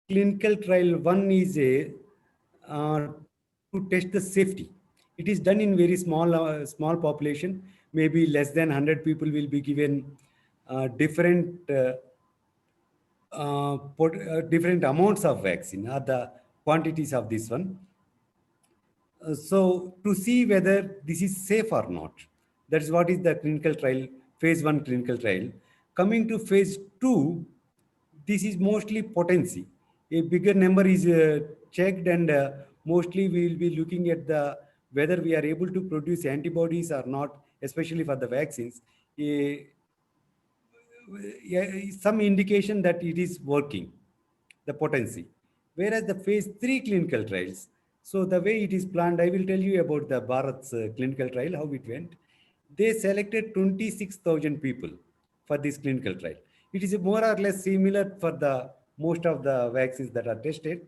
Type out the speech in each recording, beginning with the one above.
clinical trial. One is a to test the safety. It is done in very small population. Maybe less than 100 people will be given different different amounts of vaccine or the quantities of this one. So to see whether this is safe or not, that is what is the clinical trial, phase 1 clinical trial. Coming to phase 2, this is mostly potency. A bigger number is checked, and mostly we will be looking at the whether we are able to produce antibodies or not, especially for the vaccines. A, some indication that it is working, the potency. Whereas the phase 3 clinical trials, so the way it is planned, I will tell you about the Bharat's clinical trial, how it went. They selected 26,000 people for this clinical trial. It is more or less similar for the most of the vaccines that are tested.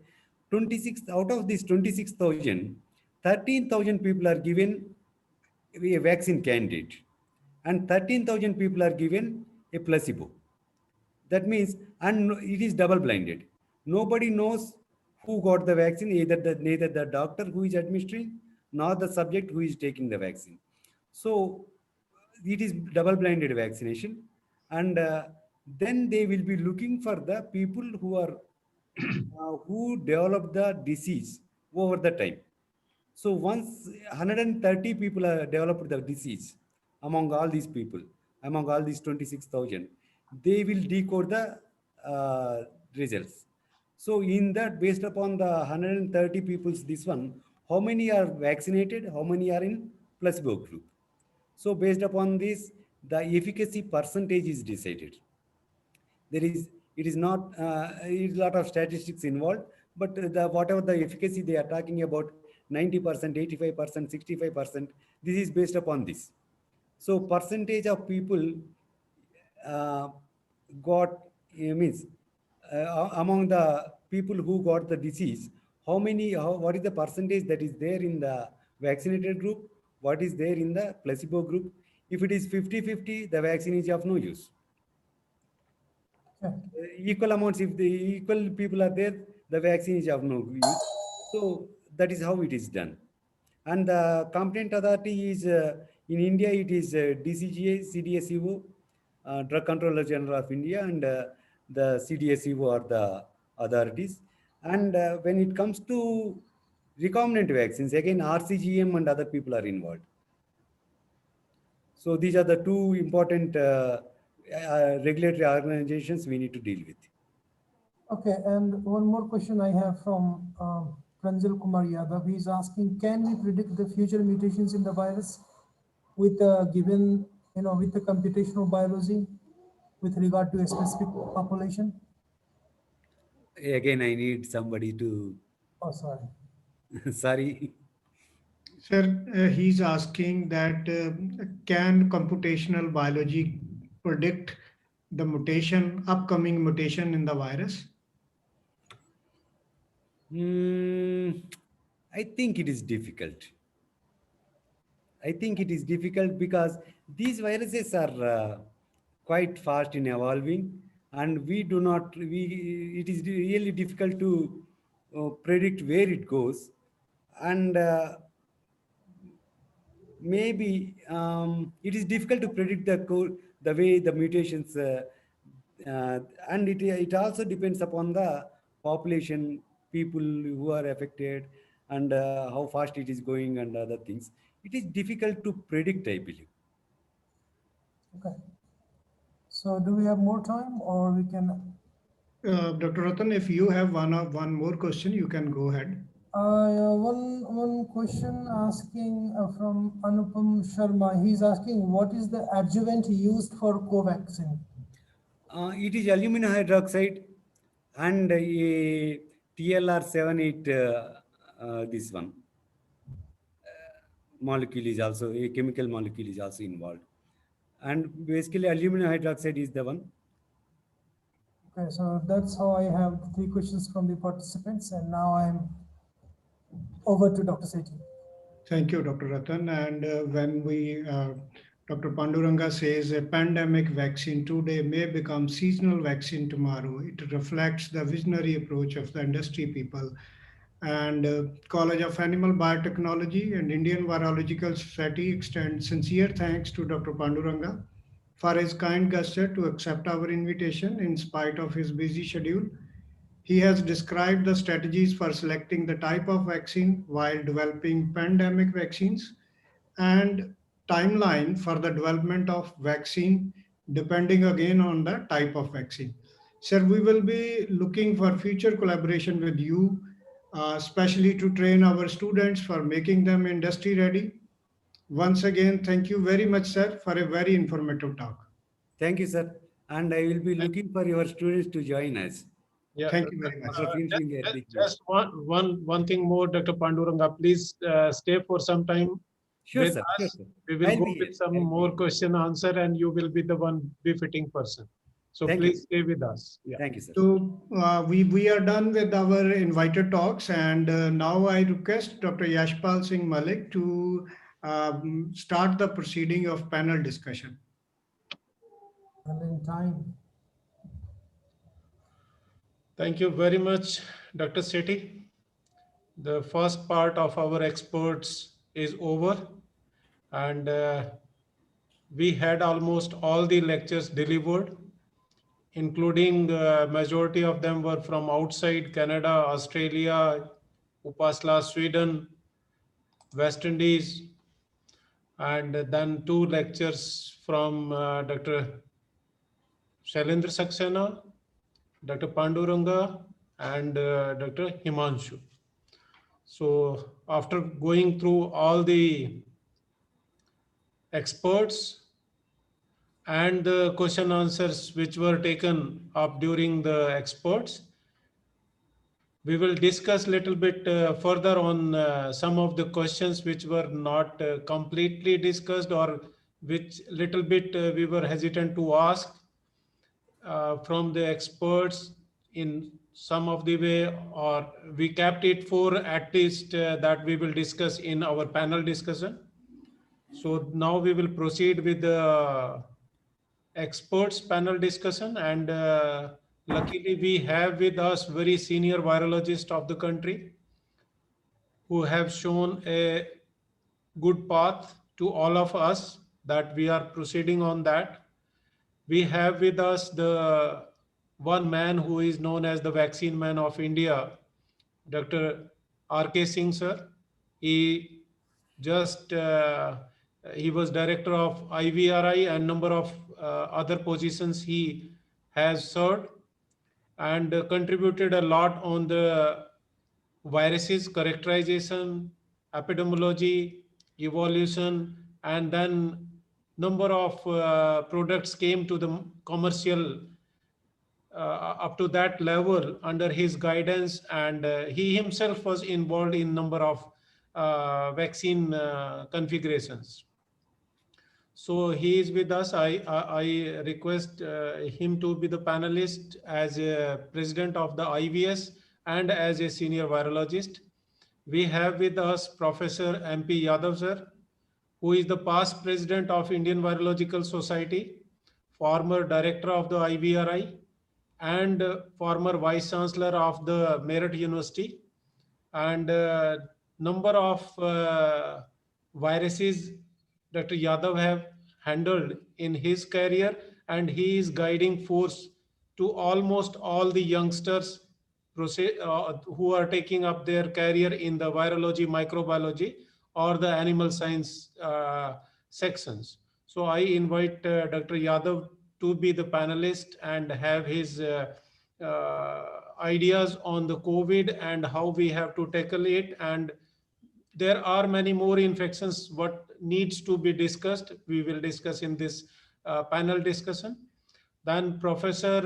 26 out of these 26,000, 13,000 people are given a vaccine candidate, and 13,000 people are given a placebo. That means, and it is double blinded. Nobody knows who got the vaccine, neither the doctor who is administering nor the subject who is taking the vaccine. So it is double blinded vaccination, and then they will be looking for the people who are who develop the disease over the time. So once 130 people are developed the disease among all these people, among all these 26,000, they will decode the results. So in that, based upon the 130 people's this one, how many are vaccinated, how many are in placebo group. So based upon this, the efficacy percentage is decided. There is, it is not, it is a lot of statistics involved, but the whatever the efficacy they are talking about, 90%, 85%, 65%, this is based upon this. So percentage of people uh, got, means among the people who got the disease, how many, what is the percentage that is there in the vaccinated group, what is there in the placebo group. If it is 50-50, the vaccine is of no use. Okay. Equal amounts, if the equal people are there, the vaccine is of no use. So that is how it is done. And the complaint authority is in India, it is DCGA, CDSCO, Drug Controller General of India, and the CDSCO are the authorities. And when it comes to recombinant vaccines, again RCGM and other people are involved. So these are the two important regulatory organizations we need to deal with. Okay, and one more question I have from Pranjal Kumar Yadav. He's asking, can we predict the future mutations in the virus with a given, with the computational biology with regard to a specific population? Again, I need somebody to, Oh, sorry. sorry. Sir, he's asking that can computational biology predict the upcoming mutation in the virus? I think it is difficult. I think it is difficult because these viruses are quite fast in evolving, and we do not. It is really difficult to predict where it goes, and maybe it is difficult to predict the way the mutations, and it also depends upon the population, people who are affected, and how fast it is going and other things. It is difficult to predict, I believe. Okay. So do we have more time, or we can? Dr. Ratan, if you have one more question, you can go ahead. One question asking from Anupam Sharma. He's asking, what is the adjuvant used for Covaxin? It is aluminum hydroxide and a TLR78, this one molecule is also, a chemical molecule is also involved. And basically aluminum hydroxide is the one. Okay, so that's how I have the 3 questions from the participants, and now I'm over to Dr. Sethi. Thank you, Dr. Ratan. And when we Dr. Panduranga says a pandemic vaccine today may become seasonal vaccine tomorrow. It reflects the visionary approach of the industry people and College of Animal Biotechnology and Indian Virological Society extend sincere thanks to Dr. Panduranga for his kind gesture to accept our invitation in spite of his busy schedule. He has described the strategies for selecting the type of vaccine while developing pandemic vaccines and timeline for the development of vaccine depending again on the type of vaccine. Sir, we will be looking for future collaboration with you, especially to train our students for making them industry ready. Once again, thank you very much, sir, for a very informative talk. Thank you, sir. And I will be looking for your students to join us Yeah. Thank you very much. after finishing a big Just one thing more, Dr. Panduranga, please stay for some time Sure, with sir. Sure, us. sir. We will I'll go be with here. some I'll be more here. question answer, and you will be the one befitting person. So Thank you. please stay with us. Yeah. Thank you, sir. So we are done with our invited talks, and now I request Dr. Yashpal Singh Malik to start the proceeding of panel discussion. And in time. Thank you very much, Dr. Sethi. The first part of our experts is over, and we had almost all the lectures delivered, including majority of them were from outside Canada, Australia, Upasla, Sweden, West Indies, and then 2 lectures from Dr. Shailendra Saxena, Dr. Panduranga, and Dr. Himanshu. So after going through all the experts and the question answers which were taken up during the experts, we will discuss little bit further on some of the questions which were not completely discussed, or which little bit we were hesitant to ask from the experts in some of the way, or we kept it for at least that we will discuss in our panel discussion. So now we will proceed with the experts panel discussion, and luckily we have with us very senior virologist of the country who have shown a good path to all of us that we are proceeding on that. We have with us the one man who is known as the vaccine man of India, Dr. R.K. Singh, sir. He just he was director of IVRI and number of other positions he has served, and contributed a lot on the viruses characterization, epidemiology, evolution, and then number of products came to the commercial up to that level under his guidance, and he himself was involved in number of vaccine configurations. So he is with us. I request him to be the panelist as a president of the IVS and as a senior virologist. We have with us Professor MP Yadav sir, who is the past president of Indian Virological Society, former director of the IVRI, and former vice chancellor of the Meerut University, and number of viruses Dr. Yadav have handled in his career, and he is guiding force to almost all the youngsters who are taking up their career in the virology, microbiology, or the animal science sections. So I invite Dr. Yadav to be the panelist and have his ideas on the COVID and how we have to tackle it. And there are many more infections what needs to be discussed. We will discuss in this panel discussion. Then Professor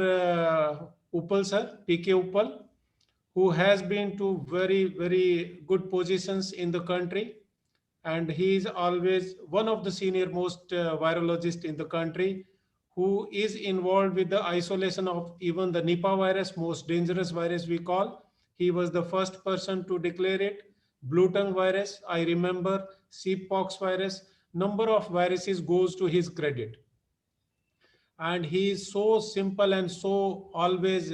Uppal sir, PK Uppal, who has been to very, very good positions in the country. And he is always one of the senior most virologists in the country, who is involved with the isolation of even the Nipah virus, most dangerous virus we call. He was the first person to declare it. Blue tongue virus, I remember, sheeppox virus. number of viruses goes to his credit. And he is so simple and so always,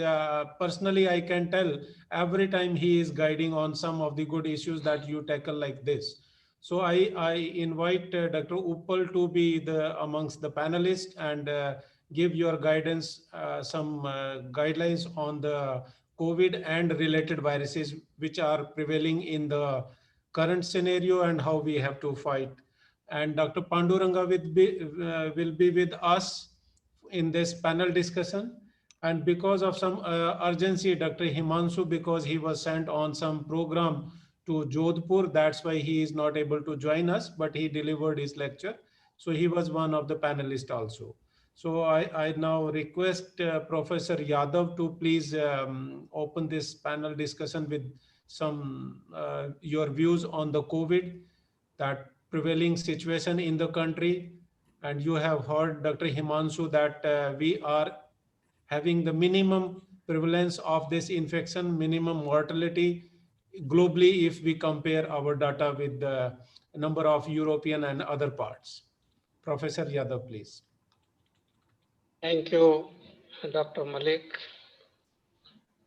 personally, I can tell every time he is guiding on some of the good issues that you tackle like this. So I invite Dr. Uppal to be amongst the panelists and give your guidance, some guidelines on the COVID and related viruses which are prevailing in the current scenario and how we have to fight. And Dr. Panduranga will be with us in this panel discussion. And because of some urgency, Dr. Himanshu, because he was sent on some program to Jodhpur, that's why he is not able to join us, but he delivered his lecture. So he was one of the panelists also. So I now request Professor Yadav to please open this panel discussion with some your views on the COVID, that prevailing situation in the country. And you have heard Dr. Himanshu that we are having the minimum prevalence of this infection, minimum mortality globally if we compare our data with the number of European and other parts. Professor Yadav, please. Thank you, Dr. Malik.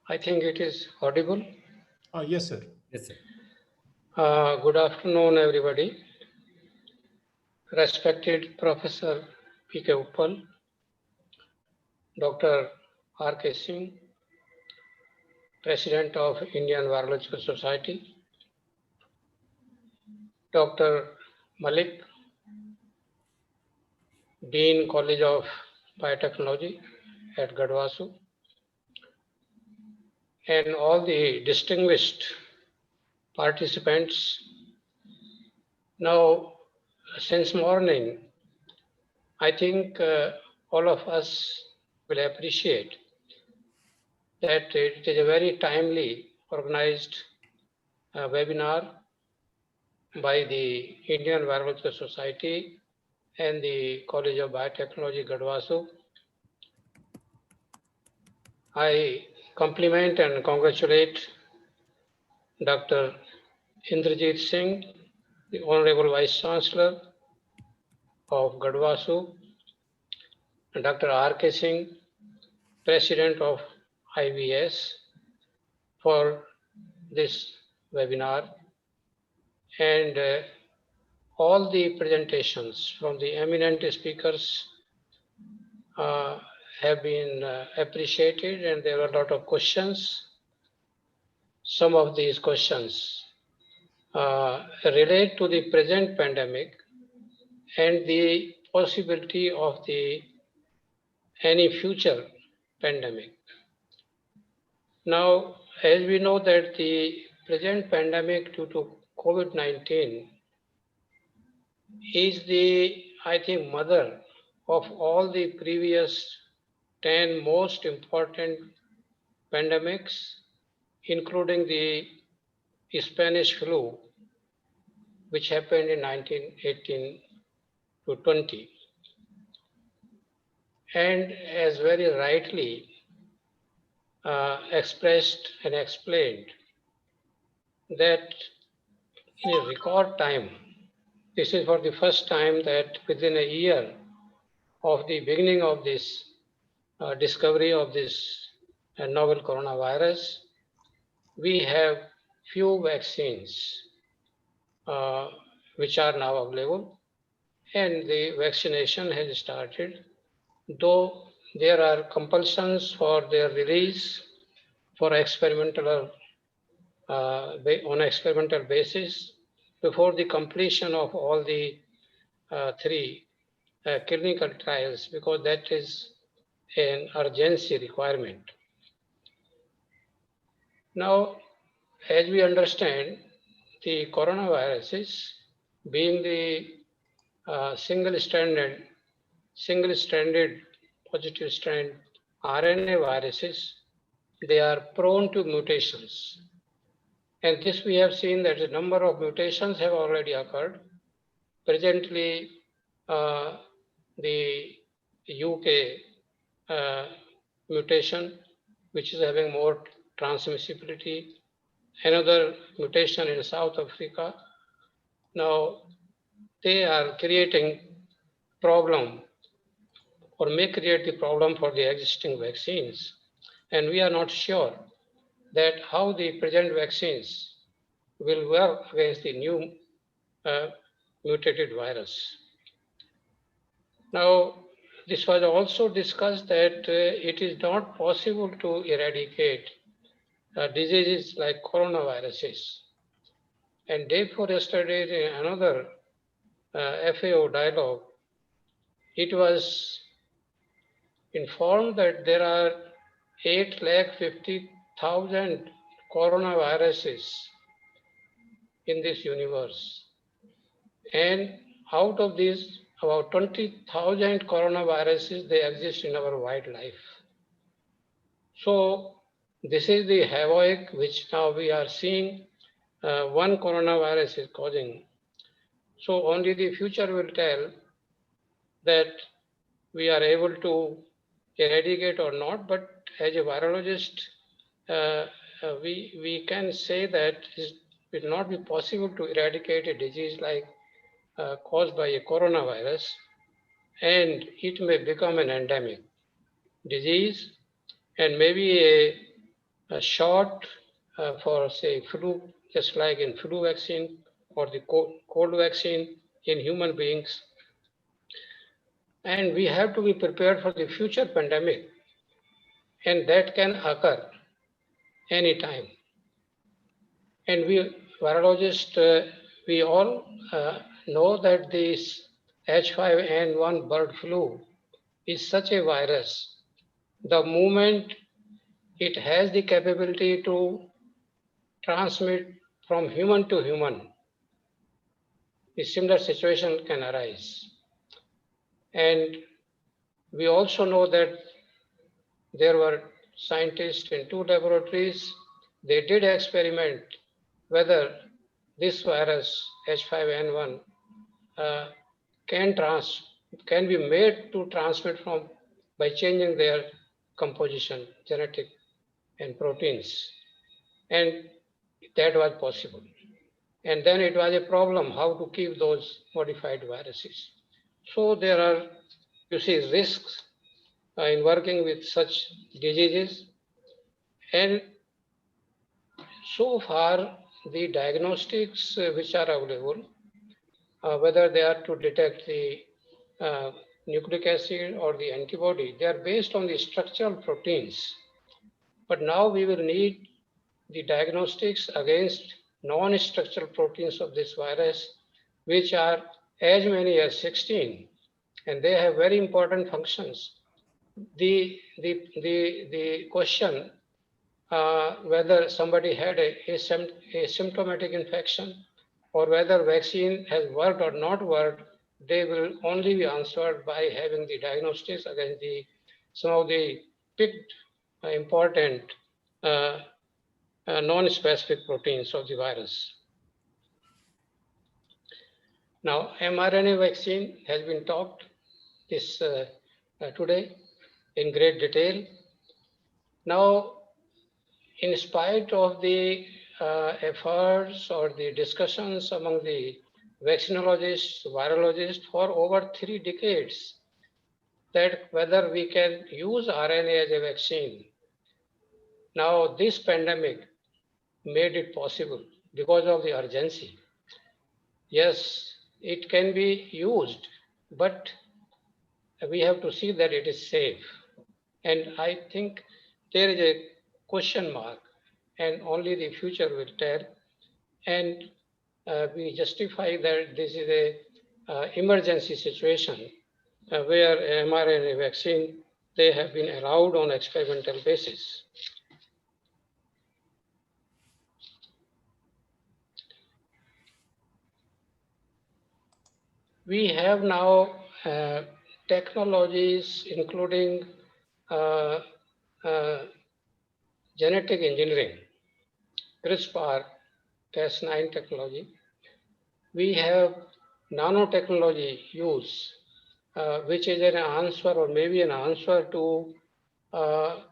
I think it is audible. Yes, sir. Yes, sir. Good afternoon, everybody. Respected Professor P.K. Uppal, Dr. R.K. Singh, President of Indian Virological Society, Dr. Malik, Dean College of Biotechnology at Gadwasu, and all the distinguished participants. Now, since morning, I think all of us will appreciate that it is a very timely organized webinar by the Indian Virological Society and the College of Biotechnology, Gadwasu. I compliment and congratulate Dr. Indrajit Singh, the Honorable Vice Chancellor of Gadwasu, and Dr. R.K. Singh, President of IVS, for this webinar, and all the presentations from the eminent speakers have been appreciated, and there are a lot of questions. Some of these questions relate to the present pandemic and the possibility of any future pandemic. Now, as we know that the present pandemic due to COVID-19 is I think, mother of all the previous 10 most important pandemics, including the Spanish flu, which happened in 1918 to 20. And as very rightly expressed and explained, that in a record time, this is for the first time that within a year of the beginning of this discovery of this novel coronavirus, we have few vaccines which are now available, and the vaccination has started, though there are compulsions for their release for experimental on experimental basis before the completion of all the 3 clinical trials, because that is an urgency requirement. Now, as we understand, the coronaviruses being the single-stranded positive strand RNA viruses, they are prone to mutations. And this we have seen that a number of mutations have already occurred. Presently, the UK mutation, which is having more transmissibility, another mutation in South Africa. Now, they are creating problem or may create the problem for the existing vaccines. And we are not sure that how the present vaccines will work against the new mutated virus. Now, this was also discussed that it is not possible to eradicate diseases like coronaviruses. And day before yesterday, in another FAO dialogue, it was informed that there are 850,000 coronaviruses in this universe. And out of these, about 20,000 coronaviruses, they exist in our wildlife. So this is the havoc which now we are seeing one coronavirus is causing. So only the future will tell that we are able to eradicate or not. But as a virologist, we can say that it will not be possible to eradicate a disease like caused by a coronavirus, and it may become an endemic disease, and maybe a shot for, say, flu, just like in flu vaccine or the cold vaccine in human beings. And we have to be prepared for the future pandemic, and that can occur anytime. And we virologists, we all know that this H5N1 bird flu is such a virus. The moment it has the capability to transmit from human to human, a similar situation can arise. And we also know that there were scientists in 2 laboratories. They did experiment whether this virus H5N1 can be made to transmit from by changing their composition, genetic and proteins. And that was possible. And then it was a problem how to keep those modified viruses. So there are, you see, risks in working with such diseases. And so far, the diagnostics which are available, whether they are to detect the nucleic acid or the antibody, they are based on the structural proteins. But now we will need the diagnostics against non-structural proteins of this virus, which are as many as 16, and they have very important functions. The question whether somebody had a symptomatic infection or whether vaccine has worked or not worked, they will only be answered by having the diagnostics against some of the picked important non-specific proteins of the virus. Now, mRNA vaccine has been talked this today in great detail. Now, in spite of the efforts or the discussions among the vaccinologists, virologists for over 3 decades, that whether we can use RNA as a vaccine. Now, this pandemic made it possible because of the urgency. Yes, it can be used, but we have to see that it is safe. And I think there is a question mark, and only the future will tell. And we justify that this is a emergency situation where mRNA vaccine, they have been allowed on experimental basis. We have now technologies including genetic engineering, CRISPR, Cas9 technology. We have nanotechnology use, which is an answer or maybe an answer to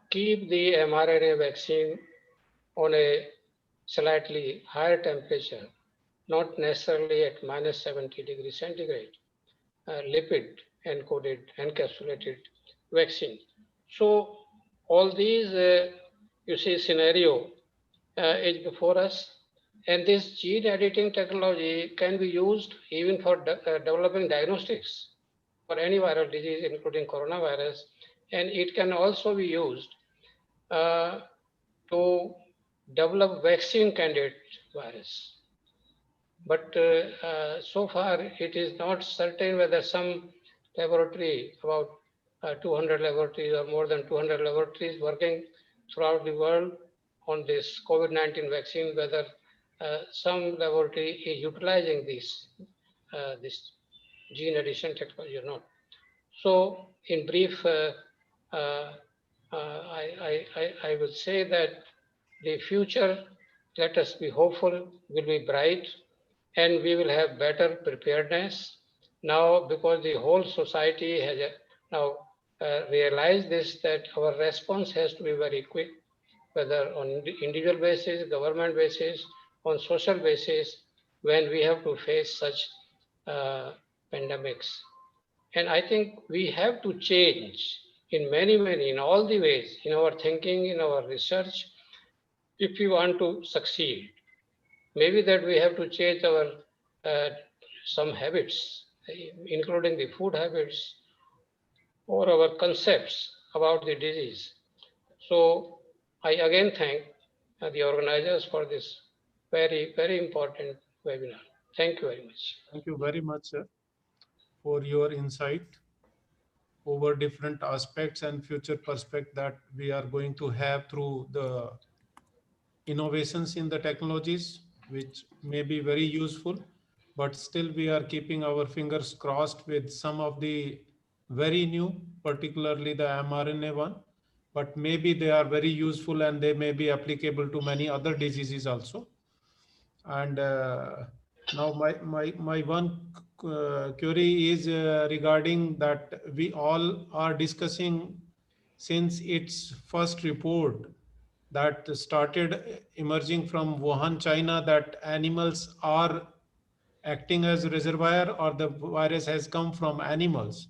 keep the mRNA vaccine on a slightly higher temperature not necessarily at minus 70 degrees centigrade, lipid encoded, encapsulated vaccine. So all these, you see, scenario is before us. And this gene editing technology can be used even for developing diagnostics for any viral disease, including coronavirus. And it can also be used uh, to develop vaccine candidate virus. But so far, it is not certain whether some laboratory, about 200 laboratories or more than 200 laboratories working throughout the world on this COVID-19 vaccine, whether some laboratory is utilizing this gene addition technology or not. So, in brief, I would say that the future, let us be hopeful, will be bright, and we will have better preparedness now, because the whole society has now realized this, that our response has to be very quick, whether on individual basis, government basis, on social basis, when we have to face such pandemics. And I think we have to change in many, in all the ways, in our thinking, in our research, if we want to succeed. Maybe that we have to change our some habits, including the food habits or our concepts about the disease. So I again thank the organizers for this very important webinar. Thank you very much. Thank you very much, sir, for your insight over different aspects and future perspective that we are going to have through the innovations in the technologies, which may be very useful, but still we are keeping our fingers crossed with some of the very new, particularly the mRNA one, but maybe they are very useful and they may be applicable to many other diseases also. And now my one query is regarding that we all are discussing since its first report that started emerging from Wuhan, China, that animals are acting as a reservoir or the virus has come from animals.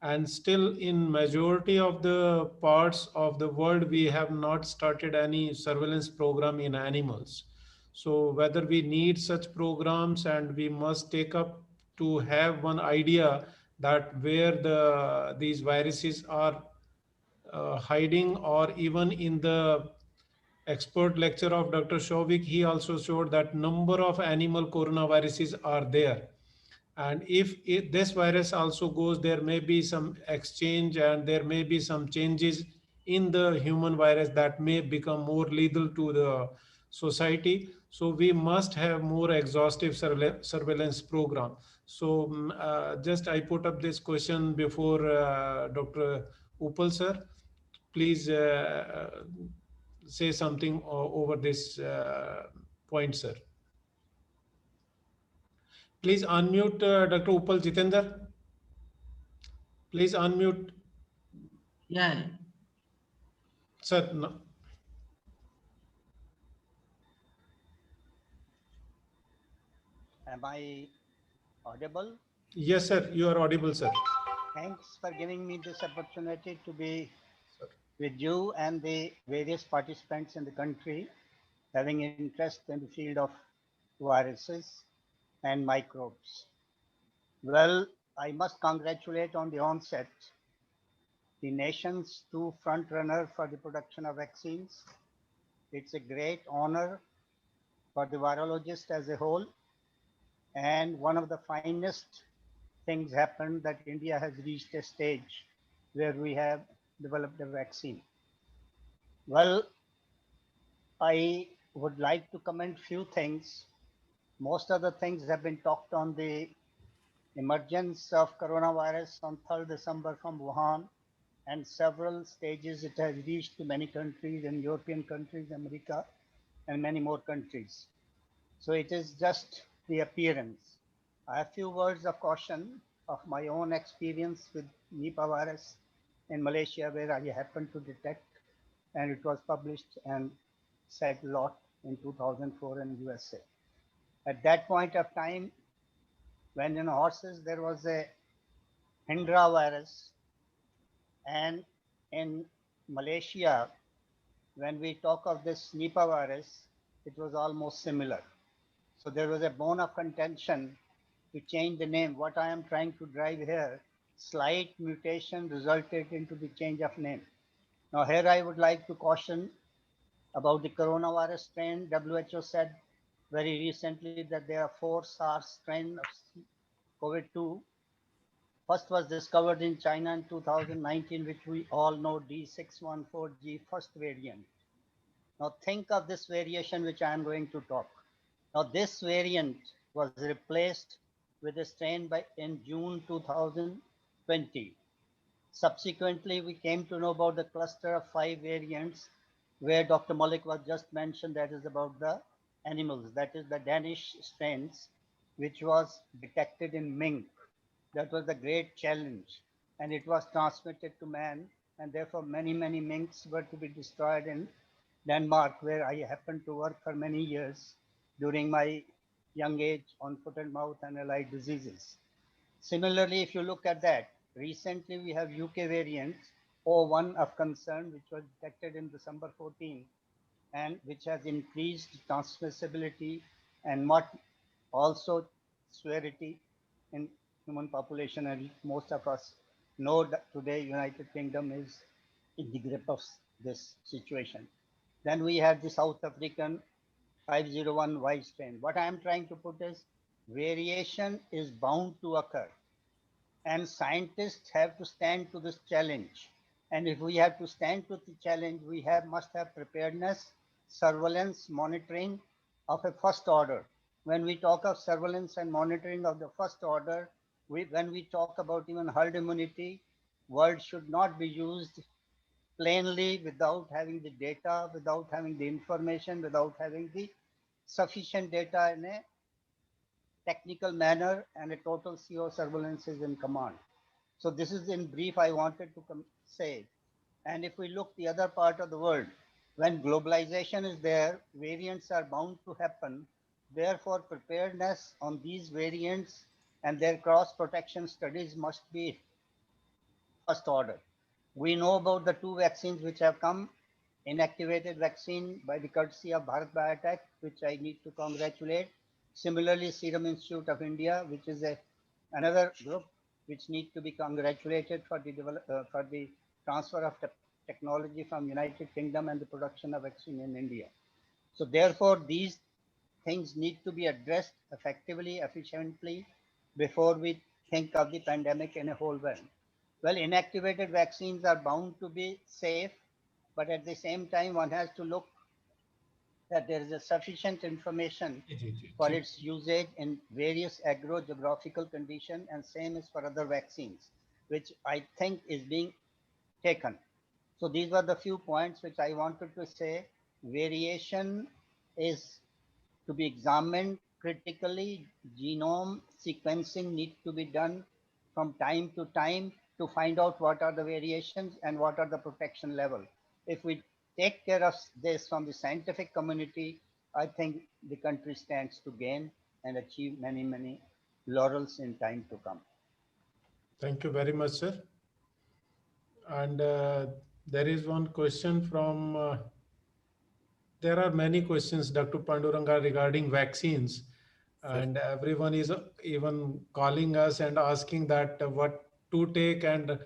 And still in majority of the parts of the world, we have not started any surveillance program in animals. So whether we need such programs, and we must take up to have one idea that where these viruses are hiding, or even in the expert lecture of Dr. Shovik, he also showed that number of animal coronaviruses are there. And if this virus also goes, there may be some exchange and there may be some changes in the human virus that may become more lethal to the society. So we must have more exhaustive surveillance program. So just I put up this question before Dr. Upal sir. Please say something over this point, sir. Please unmute Dr. Upal Jitendra. Please unmute. Yeah, Sir, no. Am I audible? Yes, sir. You are audible, sir. Thanks for giving me this opportunity to be with you and the various participants in the country having interest in the field of viruses and microbes. Well, I must congratulate on the onset the nation's two front runners for the production of vaccines. It's a great honor for the virologist as a whole, and one of the finest things happened that India has reached a stage where we have developed a vaccine. Well, I would like to comment few things. Most of the things have been talked on the emergence of coronavirus on 3rd December from Wuhan, and several stages it has reached to many countries in European countries, America, and many more countries. So it is just the appearance. I have few words of caution of my own experience with Nipah virus in Malaysia, where I happened to detect, and it was published and said a lot in 2004 in USA. At that point of time, when in horses there was a Hendra virus, and in Malaysia, when we talk of this Nipah virus, it was almost similar. So there was a bone of contention to change the name. What I am trying to drive here, slight mutation resulted into the change of name. Now here I would like to caution about the coronavirus strain. WHO said very recently that there are 4 SARS strain of COVID-2. First was discovered in China in 2019, which we all know D614G first variant. Now think of this variation which I am going to talk. Now this variant was replaced with a strain in June 2020. Subsequently, we came to know about the cluster of 5 variants where Dr. Malik was just mentioned, that is about the animals, that is the Danish strains, which was detected in mink. That was the great challenge, and it was transmitted to man, and therefore many minks were to be destroyed in Denmark, where I happened to work for many years during my young age on foot and mouth and allied diseases. Similarly, if you look at that, recently we have UK variant O1 of concern, which was detected in December 14, and which has increased transmissibility and also severity in human population. And most of us know that today United Kingdom is in the grip of this situation. Then we have the South African 501Y strain. What I am trying to put is variation is bound to occur, and scientists have to stand to this challenge. And if we have to stand to the challenge, we must have preparedness, surveillance, monitoring of a first order. When we talk of surveillance and monitoring of the first order, when we talk about even herd immunity, words should not be used plainly without having the data, without having the information, without having the sufficient data in a technical manner, and a total CO surveillance is in command. So this is in brief I wanted to say. And if we look the other part of the world, when globalization is there, variants are bound to happen. Therefore, preparedness on these variants and their cross protection studies must be first order. We know about the 2 vaccines which have come, inactivated vaccine by the courtesy of Bharat Biotech, which I need to congratulate. Similarly, Serum Institute of India, which is another group which need to be congratulated for the transfer of technology from United Kingdom and the production of vaccine in India. So therefore, these things need to be addressed effectively, efficiently, before we think of the pandemic in a whole world. Well, inactivated vaccines are bound to be safe, but at the same time, one has to look that there is a sufficient information for its usage in various agro-geographical conditions, and same is for other vaccines, which I think is being taken. So these were the few points which I wanted to say. Variation is to be examined critically. Genome sequencing needs to be done from time to time to find out what are the variations and what are the protection level. If we take care of this from the scientific community, I think the country stands to gain and achieve many laurels in time to come. Thank you very much, sir. And there is one question from, there are many questions, Dr. Panduranga, regarding vaccines. And everyone is even calling us and asking that what to take, and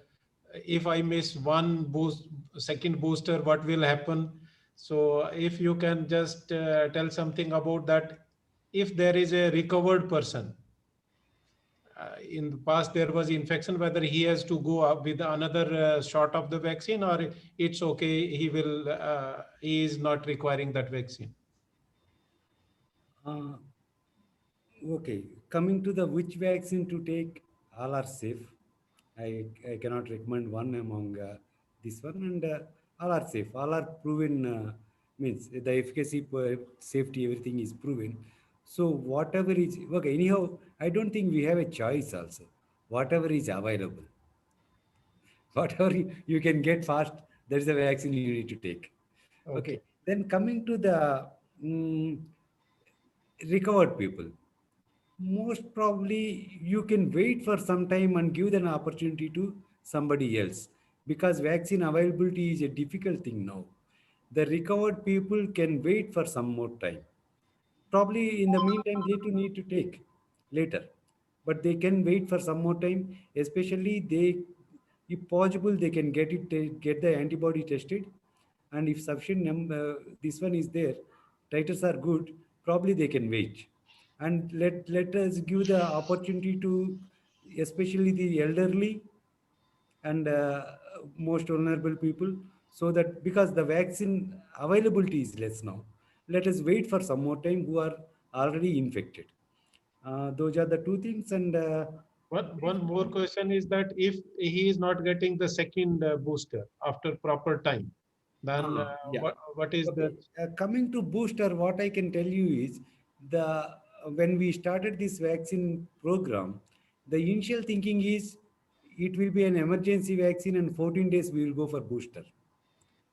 if I miss one second booster, what will happen? So if you can just tell something about that. If there is a recovered person, in the past there was infection, whether he has to go up with another shot of the vaccine, or it's okay, he is not requiring that vaccine. Okay, coming to the which vaccine to take, all are safe. I cannot recommend one among this one, and all are safe. All are proven, means the efficacy, safety, everything is proven. So whatever is, okay, anyhow, I don't think we have a choice also. Whatever is available, whatever you can get fast, there's a vaccine you need to take. Okay. Then coming to the recovered people. Most probably you can wait for some time and give an opportunity to somebody else, because vaccine availability is a difficult thing now. The recovered people can wait for some more time. Probably in the meantime, they too need to take later, but they can wait for some more time. Especially they, if possible, they can get the antibody tested, and if sufficient this one is there, titers are good. Probably they can wait, and let us give the opportunity to, especially the elderly and most vulnerable people, so that because the vaccine availability is less now, let us wait for some more time who are already infected. Those are the two things. And One more question is that if he is not getting the second booster after proper time, then yeah. what is Okay. the Coming to booster, what I can tell you is the when we started this vaccine program, the initial thinking is it will be an emergency vaccine and 14 days we will go for booster.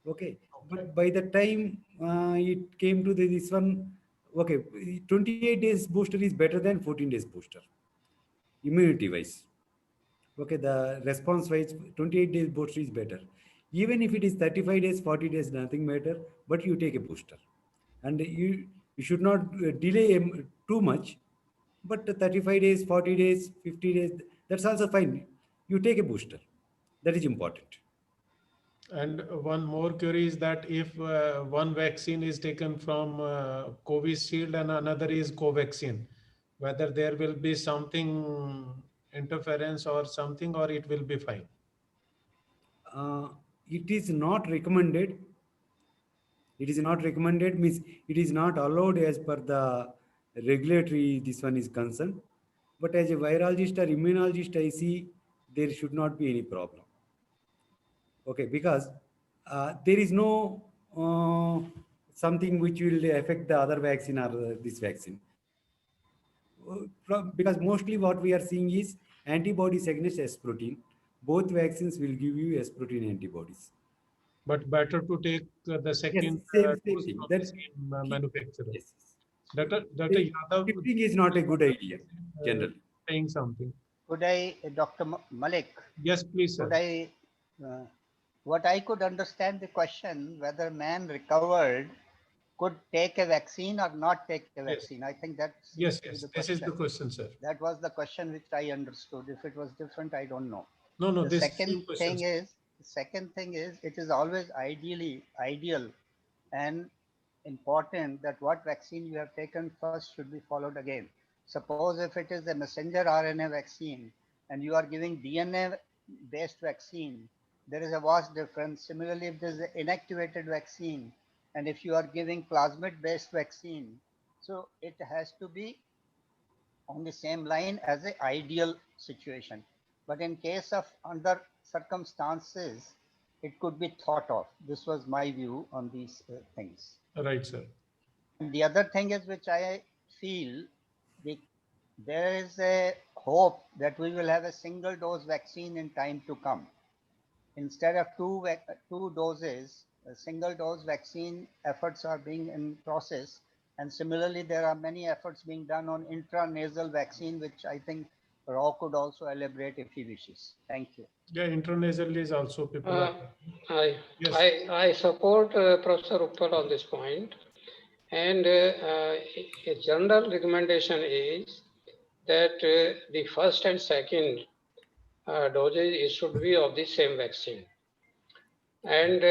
Okay, but by the time it came to this one, okay, 28 days booster is better than 14 days booster, immunity wise. Okay, the response wise, 28 days booster is better. Even if it is 35 days, 40 days, nothing matter, but you take a booster. And you should not delay too much, but 35 days, 40 days, 50 days, that's also fine. You take a booster. That is important. And one more query is that if one vaccine is taken from Covishield and another is Covaxin, whether there will be something interference or something, or it will be fine. It is not recommended. It is not recommended means it is not allowed as per the regulatory. This one is concerned. But as a virologist or immunologist, I see there should not be any problem. Okay, because there is no something which will affect the other vaccine or this vaccine. Because mostly what we are seeing is antibodies against S protein. Both vaccines will give you S protein antibodies. But better to take the Yes, second same dose thing. from the That same manufacturer. yes, Dr. Yadav shifting is not a good idea uh, generally. saying something. Could I, Dr. Malik, Yes, please, could sir. I, what I could understand the question whether man recovered could take a vaccine or not take a Yes. vaccine. I think that seems Yes, to be yes. the This is the question. question, sir. That was the question which I understood. If it was different, I don't know. No, no, The this second same question. thing is, it is always ideal and important that what vaccine you have taken first should be followed again. Suppose if it is a messenger RNA vaccine and you are giving DNA based vaccine, there is a vast difference. Similarly, if there is an inactivated vaccine and if you are giving plasmid based vaccine, so it has to be on the same line as an ideal situation. But in case of under circumstances, it could be thought of. This was my view on these things. Right, sir. And the other thing is which I feel the, there is a hope that we will have a single dose vaccine in time to come. Instead of two doses, a single dose vaccine efforts are being in process. And similarly, there are many efforts being done on intranasal vaccine, which I think Rao could also elaborate if he wishes. Thank you. Yeah, intranasal is also people are. Yes. I support Professor Uppal on this point. And a general recommendation is that the first and second doses should be of the same vaccine. And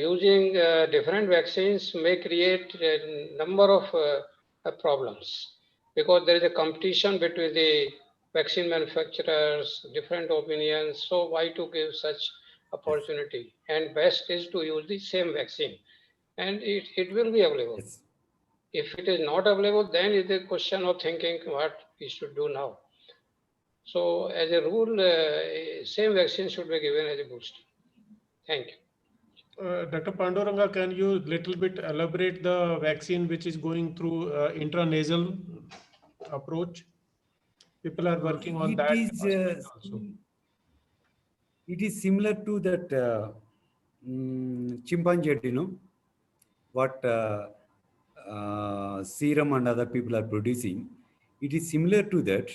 using different vaccines may create a number of problems, because there is a competition between the vaccine manufacturers, different opinions. So why to give such opportunity? And best is to use the same vaccine, and it will be available. Yes. If it is not available, then it is a question of thinking what we should do now. So as a rule, same vaccine should be given as a booster. Thank you. Dr. Panduranga, can you little bit elaborate the vaccine which is going through intranasal approach? People are working on It that is aspect also. it is similar to that chimpanzee, what Serum and other people are producing, it is similar to that,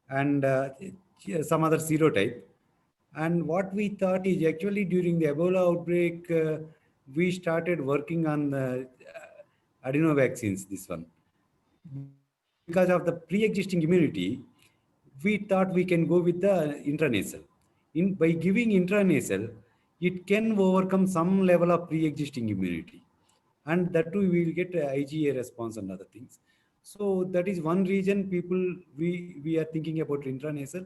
and some other serotype. And what we thought is actually during the Ebola outbreak, we started working on the adeno vaccines, this one. Because of the pre-existing immunity, we thought we can go with the intranasal. By giving intranasal, it can overcome some level of pre-existing immunity. And that too, we will get IgA response and other things. So that is one reason we are thinking about intranasal.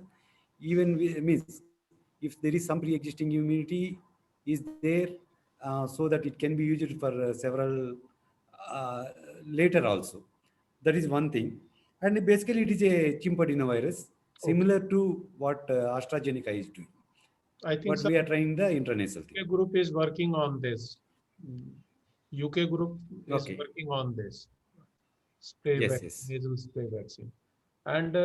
Even means if there is some pre-existing immunity is there, so that it can be used for several later also. That is one thing. And basically it is a chimpadenovirus, similar to what AstraZeneca is doing. I think But we are trying the intranasal thing. UK group is working on this. UK group is Okay. working on this. Spray Yes, vaccine, yes. nasal spray vaccine. And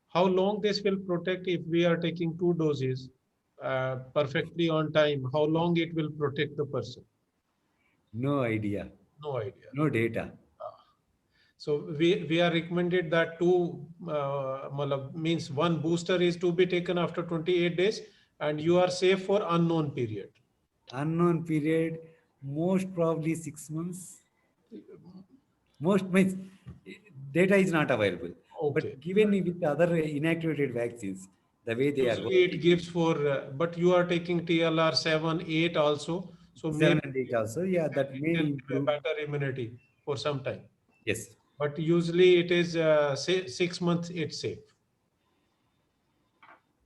how long this will protect if we are taking 2 doses perfectly on time? How long it will protect the person? No idea, No idea. no data. So we are recommended that means one booster is to be taken after 28 days, and you are safe for unknown period. Unknown period, most probably 6 months. Most means data is not available. Okay. But given with other inactivated vaccines, the way they are Usually it working, gives for, but you are taking TLR 7, 8 also. So 7 maybe and 8 also, yeah, that may it can give a improve. better immunity for some time. Yes. But usually it is say 6 months it's safe.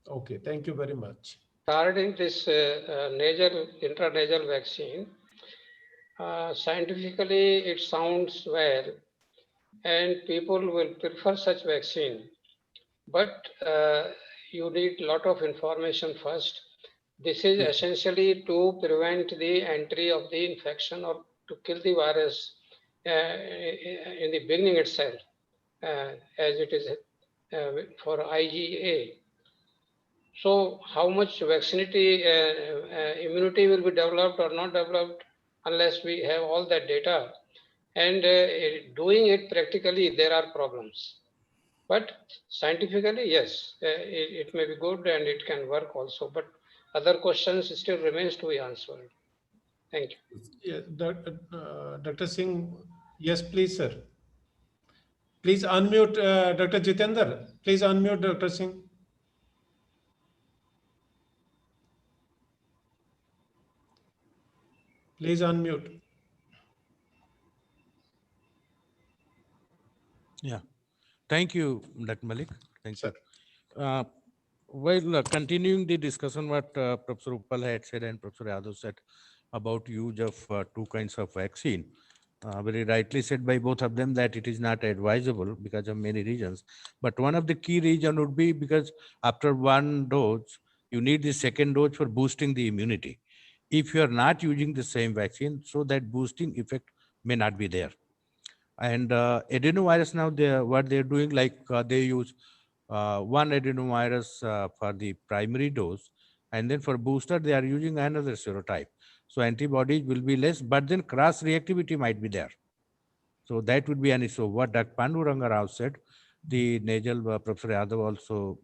Okay, thank you very much. Regarding this intranasal vaccine, scientifically it sounds well, and people will prefer such vaccine. But you need a lot of information first. This is essentially to prevent the entry of the infection or to kill the virus in the beginning itself, as it is for IgA. So how much immunity will be developed or not developed unless we have all that data? And doing it practically, there are problems. But scientifically, yes, it may be good and it can work also. But other questions still remains to be answered. Thank you. Yeah, Dr. Singh, yes, please, sir. Please unmute Dr. Jitendra. Please unmute Dr. Singh. Please unmute. Yeah, thank you, Dr. Malik. Thank Sir. you. While continuing the discussion, what Professor Uppal had said and Professor Yadav said about use of 2 kinds of vaccine, very rightly said by both of them that it is not advisable because of many reasons. But one of the key reason would be because after 1 dose, you need the second dose for boosting the immunity. If you are not using the same vaccine, so that boosting effect may not be there. And adenovirus now, what they're doing, like they use 1 adenovirus for the primary dose, and then for booster, they are using another serotype. So antibodies will be less, but then cross reactivity might be there. So that would be an issue. What Dr. Pandu Rangarao said, the nasal Professor Yadav also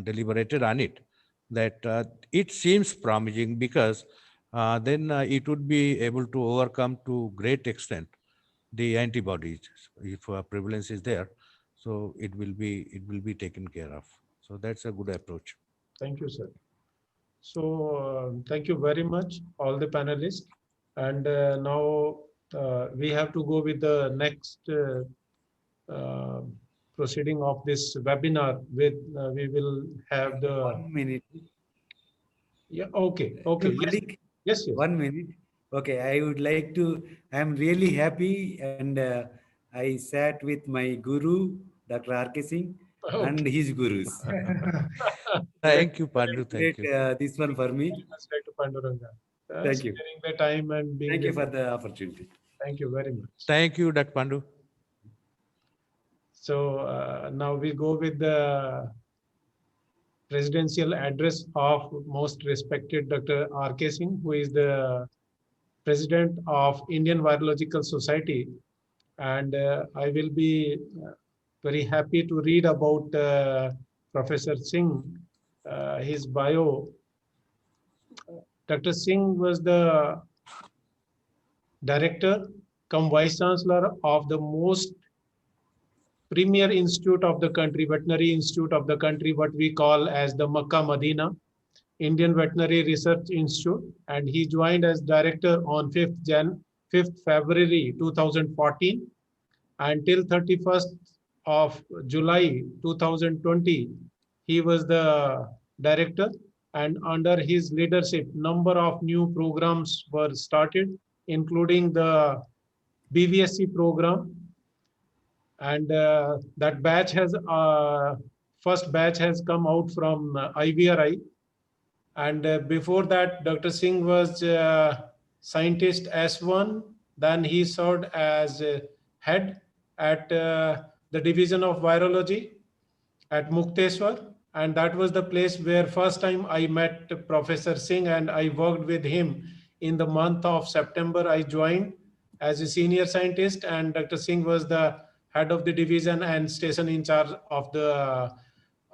deliberated on it, that it seems promising because then it would be able to overcome to great extent the antibodies if prevalence is there. So it will be taken care of. So that's a good approach. Thank you, sir. So thank you very much, all the panelists. And now we have to go with the next proceeding of this webinar. With we will have the 1 minute. Okay. Malik, Yes. 1 minute. Okay, I would like to, I'm really happy, and I sat with my guru, Dr. R.K. Singh, and his gurus. Thank you, Pandu. Thank you. This one for me. Thank you. Sharing the time and being Thank you there. for the opportunity. Thank you very much. Thank you, Dr. Pandu. So now we go with the presidential address of most respected Dr. R.K. Singh, who is the President of Indian Virological Society. And I will be very happy to read about Professor Singh, his bio. Dr. Singh was the director cum vice chancellor of the most premier institute of the country, veterinary institute of the country, what we call as the Makkah Medina Indian Veterinary Research Institute, and he joined as director on 5th February 2014 until 31st of July 2020. He was the director, and under his leadership, number of new programs were started, including the BVSC program, and that batch has first batch has come out from IVRI. And before that, Dr. Singh was scientist S1. Then he served as head at the division of virology at Mukteswar. And that was the place where first time I met Professor Singh, and I worked with him in the month of September. I joined as a senior scientist, and Dr. Singh was the head of the division and station in charge of the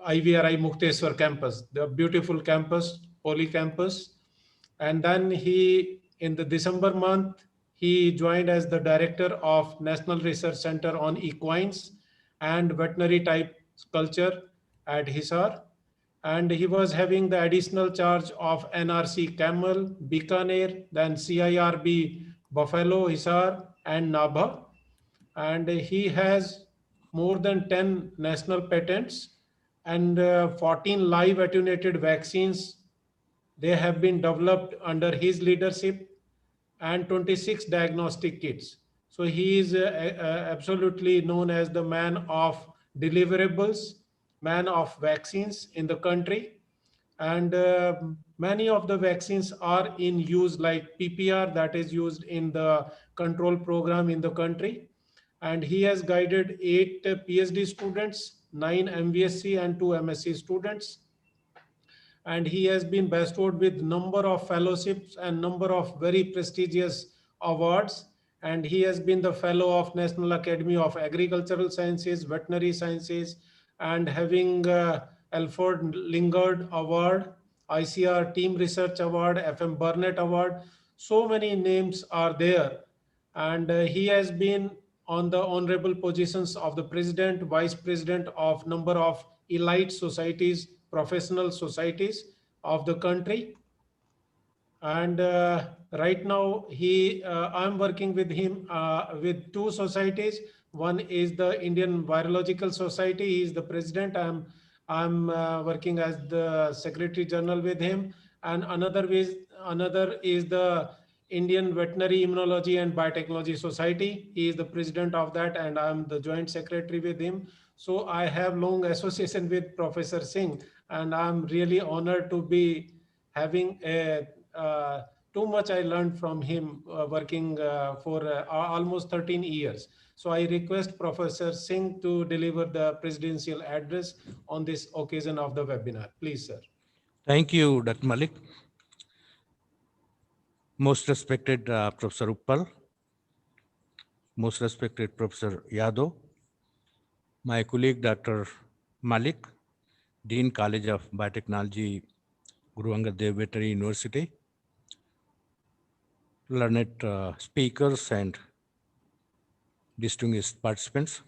IVRI Mukteswar campus, the beautiful campus, poly campus. And then he, in the December month, he joined as the director of National Research Center on Equines and Veterinary Type Culture at Hisar. And he was having the additional charge of NRC Camel, Bikaner, then CIRB Buffalo, Hisar, and Nabha. And he has more than 10 national patents and 14 live attenuated vaccines. They have been developed under his leadership, and 26 diagnostic kits. So he is absolutely known as the man of deliverables, man of vaccines in the country. And many of the vaccines are in use, like PPR, that is used in the control program in the country. And he has guided 8 PhD students, 9 MVSC and 2 MSc students. And he has been bestowed with number of fellowships and number of very prestigious awards. And he has been the fellow of National Academy of Agricultural Sciences, Veterinary Sciences, and having Alfred Lingard Award, ICR Team Research Award, FM Burnett Award. So many names are there. And he has been on the honorable positions of the president, vice president of number of elite societies, professional societies of the country. And right now I'm working with him with 2 societies. One is the Indian Virological Society. He is the president. I'm working as the secretary general with him. And another is the Indian Veterinary Immunology and Biotechnology Society. He is the president of that, and I'm the joint secretary with him. So I have long association with Professor Singh, and I'm really honored to be having too much I learned from him working for almost 13 years. So I request Professor Singh to deliver the presidential address on this occasion of the webinar. Please, sir. Thank you, Dr. Malik. Most respected Professor Uppal, most respected Professor Yadav, my colleague Dr. Malik, Dean College of Biotechnology, Guru Angad Dev Veterinary University, learned speakers and distinguished participants.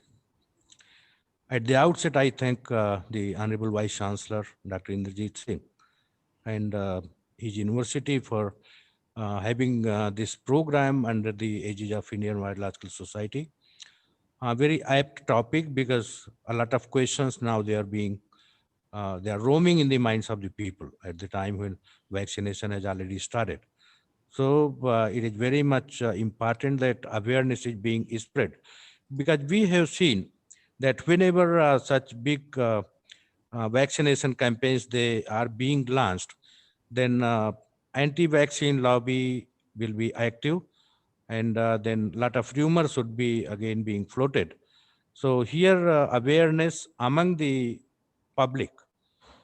At the outset, I thank the Honorable Vice Chancellor, Dr. Inderjeet Singh, and his university for having this program under the aegis of Indian Virological Society. A very apt topic, because a lot of questions now they are roaming in the minds of the people at the time when vaccination has already started. So it is very much important that awareness is being spread, because we have seen that whenever such big vaccination campaigns they are being launched, then anti-vaccine lobby will be active, and then a lot of rumors would be again being floated. So here awareness among the public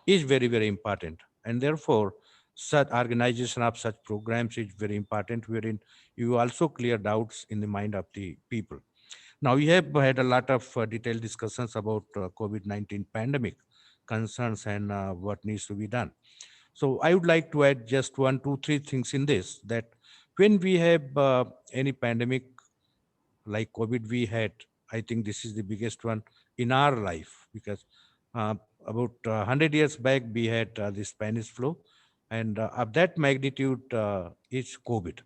is very, very important. And therefore, such organization of such programs is very important, wherein you also clear doubts in the mind of the people. Now, we have had a lot of detailed discussions about COVID-19 pandemic concerns and what needs to be done. So I would like to add just 1, 2, 3 things in this, that when we have any pandemic like COVID we had, I think this is the biggest one in our life, because uh, about 100 years back, we had the Spanish flu, and of that magnitude is COVID.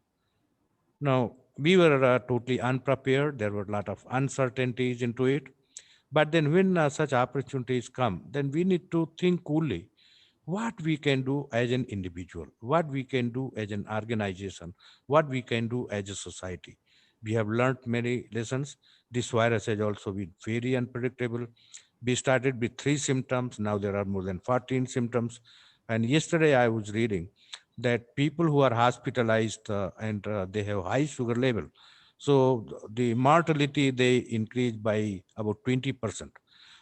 Now, we were totally unprepared. There were a lot of uncertainties into it. But then when such opportunities come, then we need to think coolly what we can do as an individual, what we can do as an organization, what we can do as a society. We have learned many lessons. This virus has also been very unpredictable. We started with 3 symptoms. Now there are more than 14 symptoms. And yesterday I was reading that people who are hospitalized and they have high sugar level, so the mortality they increased by about 20%.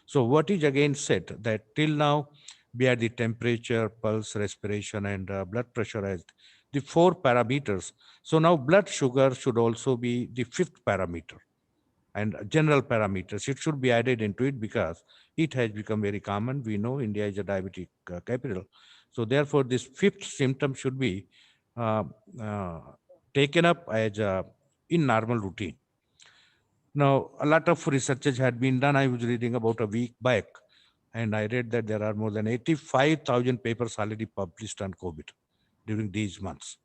So what is again said that till now we had the temperature, pulse, respiration, and blood pressure as the 4 parameters. So now blood sugar should also be the 5th parameter, and general parameters. It should be added into it because it has become very common. We know India is a diabetic capital. So therefore, this 5th symptom should be uh, uh, taken up as in normal routine. Now, a lot of researches had been done. I was reading about a week back, and I read that there are more than 85,000 papers already published on COVID during these months.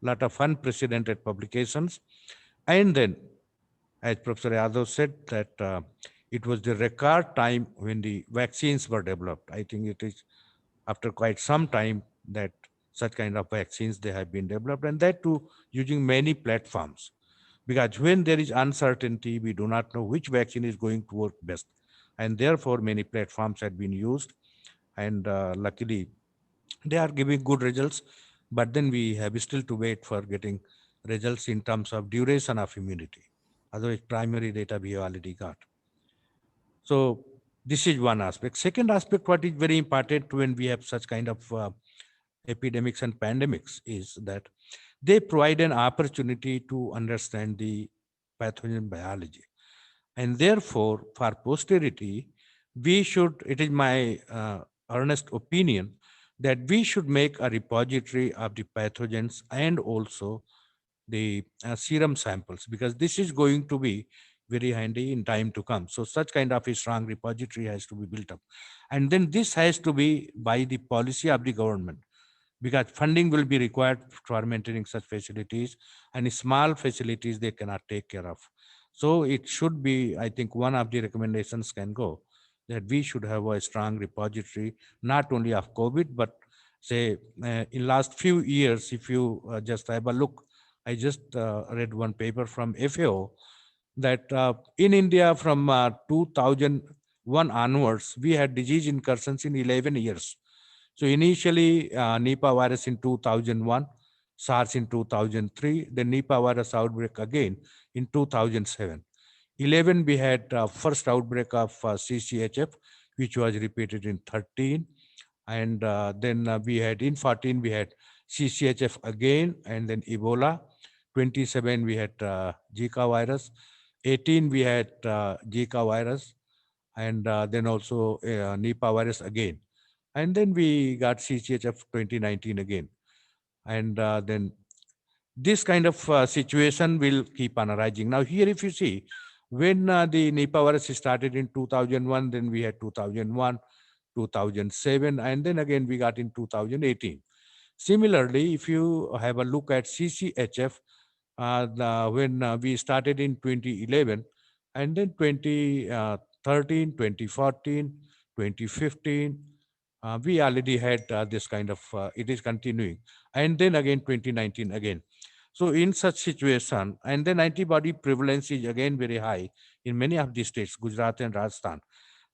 A lot of unprecedented publications. And then, as Professor Yadav said, that it was the record time when the vaccines were developed. I think it is after quite some time that such kind of vaccines they have been developed, and that too using many platforms. Because when there is uncertainty, we do not know which vaccine is going to work best. And therefore, many platforms have been used. And luckily, they are giving good results. But then we have still to wait for getting results in terms of duration of immunity. Otherwise, primary data we have already got. So this is one aspect. Second aspect, what is very important when we have such kind of epidemics and pandemics is that they provide an opportunity to understand the pathogen biology. And therefore, for posterity, we should, it is my earnest opinion, that we should make a repository of the pathogens and also the serum samples, because this is going to be very handy in time to come. So such kind of a strong repository has to be built up. And then this has to be by the policy of the government, because funding will be required for maintaining such facilities, and small facilities they cannot take care of. So it should be, I think one of the recommendations can go that we should have a strong repository, not only of COVID, but say in last few years, if you just have a look, I just read one paper from FAO that in India from 2001 onwards, we had disease incursions in 11 years. So initially, Nipah virus in 2001, SARS in 2003, then Nipah virus outbreak again in 2007. 11, we had first outbreak of CCHF, which was repeated in 13. And then we had in 14, we had CCHF again, and then Ebola. 27, we had Zika virus. 18, we had Zika virus, and then also Nipah virus again. And then we got CCHF 2019 again. And then this kind of situation will keep on arising. Now here, if you see, when the Nipah virus started in 2001, then we had 2001, 2007, and then again we got in 2018. Similarly, if you have a look at CCHF, when we started in 2011, and then 2013, 2014, 2015, we already had this kind of, it is continuing. And then again, 2019 again. So in such situation, and then antibody prevalence is again very high in many of these states, Gujarat and Rajasthan.